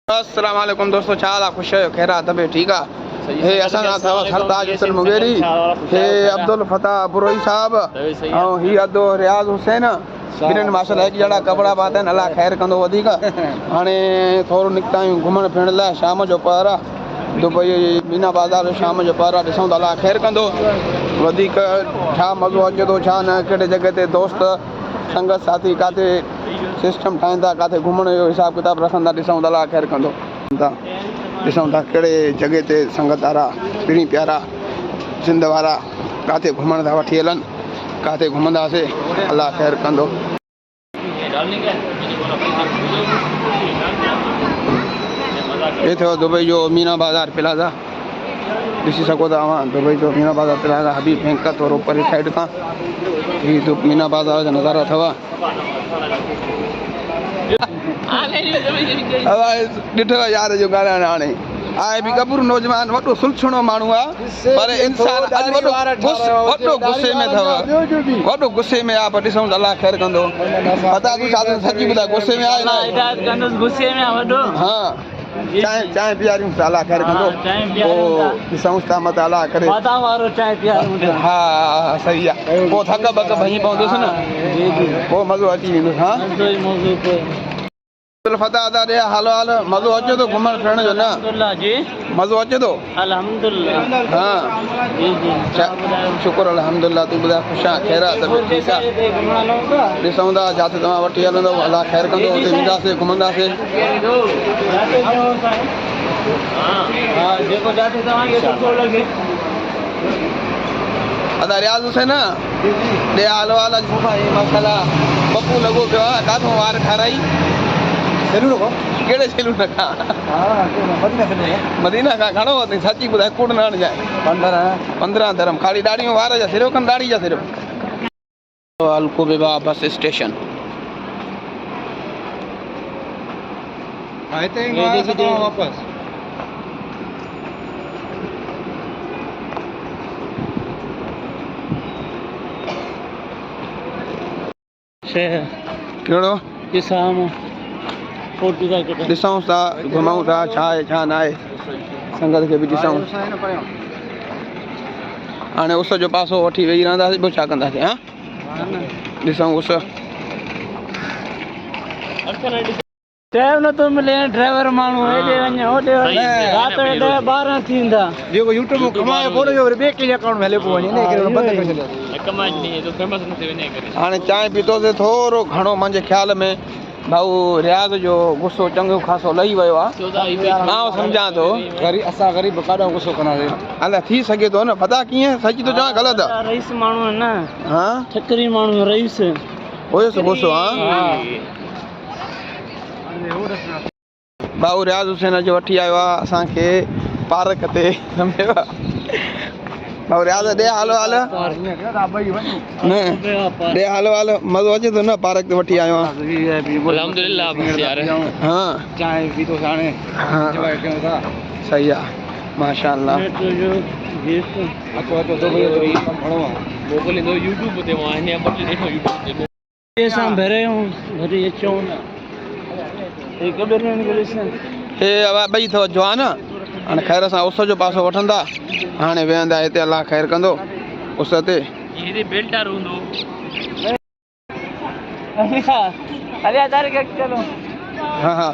अस्सलाम वालेकुम दोस्तों, चाल खुश है खैरा तबे ठीक है। हे असा सरताज हुसैन मुगेरी, हे अब्दुल फता बुरोई साहब और ही अदो रियाज हुसैन बिरन माशाल्लाह एक जड़ा कपड़ा पाते अल्लाह खैर कंदो वधिक। हाणे थोरो निकता आहियूं घुमण फिरण लाइ शाम जो पहर दुबई मीना बाज़ार शाम जो पहर ॾिसूं था अल्लाह खैर कंदो वधिक। छा मज़ो अचे थो छा न, कहिड़े जॻह ते दोस्त संगत साथी काथे सिस्टम ठाहिनि था, काथे घुमण जो हिसाब किताब रखनि था, ॾिसूं था अल्लाह खैर कंदो। ॾिसूं था कहिड़े जॻह ते संगत वारा पिणी प्यारा सिंध वारा काथे घुमण था वठी हलनि, काथे घुमंदासीं अल्लाह खैर कंदो। ये थो दुबई जो मीना बाज़ार प्लाज़ा, ॾिसी सघो था तव्हां दुबई जो मीना बाज़ार प्लाज़ा हबीब बैंक खां थोरो परे साइड खां हीउ मीना बाज़ार जा नज़ारा अथव। ॾिठो यार जो ॻाल्हाइण हाणे आहे बि गबरू नौजवान वॾो सुलझणो माण्हू आहे, पर इंसान अॼु वॾो गुस्से में अथव, वॾो गुस्से में आहे। पर ॾिसूं त अल्लाह खैर कंदो। पता तूं छा सची ॿुधाए गुस्से में आहे? हाँ चांहि पीआरियूं था अल्लाह खैर कंदो। पोइ ॾिसूं था मत अल्लाह करे। हा सही आहे, पोइ थक बक भई पवंदुसि न, पोइ मज़ो अची वेंदुसि। हा फता अदा ॾे हालो हाल मज़ो अचे थो घुमण फिरण जो न? मज़ो अचे थो अल्हम्दुलिल्लाह। हाँ शुक्र अल्हम्दुलिल्लाह। तूं ॿुधाए ख़ुशि आहे खैर आहे तबियत ठीकु आहे? ॾिसूं था जिते तव्हां वठी हलंदव अल्लाह खैर कंदो, हुते वेंदासीं घुमंदासीं। अदा रियाज़ हुसैन ॾे हालो हाल मसाला पप्पू लॻो पियो आहे, काथो वार ठाराई? कहिड़े सैलून खां? मदीना खां। घणो अथई सची ॿुधाए कूड़ न हणजांइ? 15 दरम ख़ाली दाढ़ियूं वार जा सिर्फ़ु कनि, दाढ़ी जा सिर्फ़ु। अलकुबेबा बस स्टेशन वापस कहिड़ो ॾिसूं था घुमूं था छा आहे छा न आहे, संगत खे बि ॾिसूं। हाणे उस जो पासो वठी वेही रहंदासीं, ॿियो छा कंदासीं? हा ॾिसूं उस नथो मिले ड्राइवर माण्हू हेॾे वञे होॾे वञे, राति जो 10-12 थींदा। जेको यूट्यूब में कमाए पोइ ॿिए कंहिंजे अकाउंट में हले पोइ वञे, हाणे चांहि पीतोसीं थोरो घणो मुंहिंजे ख़्याल में भाऊ रियाज़ जो गुस्सो चङो ख़ासो लही वियो आहे। मां सम्झां थो असां ग़रीब काॾो गुस्सो कंदासीं, अलाए थी सघे थो न, पता कीअं सची थो चवां ग़लति आहे? रईस माण्हू आहे न, हा ठकरी माण्हू रईस हुयुसि गुस्सो। हा भाऊ रियाज़ हुसैन अॼु वठी आयो आहे असांखे पार्क ते, सम्झो भाऊ रियाज़ ॾे हालो हाल न, ॾे हालो हाल मज़ो अचे थो न? पार्क ते वठी आयो आहे अल्हम्दुलिल्लाह। हाँ चांहि पीतोसीं हाणे, सही आहे माशाअल्लाह। हे ॿई अथव जवान। हाणे ख़ैर सां उस जो पासो वठंदा, हाणे वेहंदा हिते अल्लाह खैर कंदो उस ते। हा हा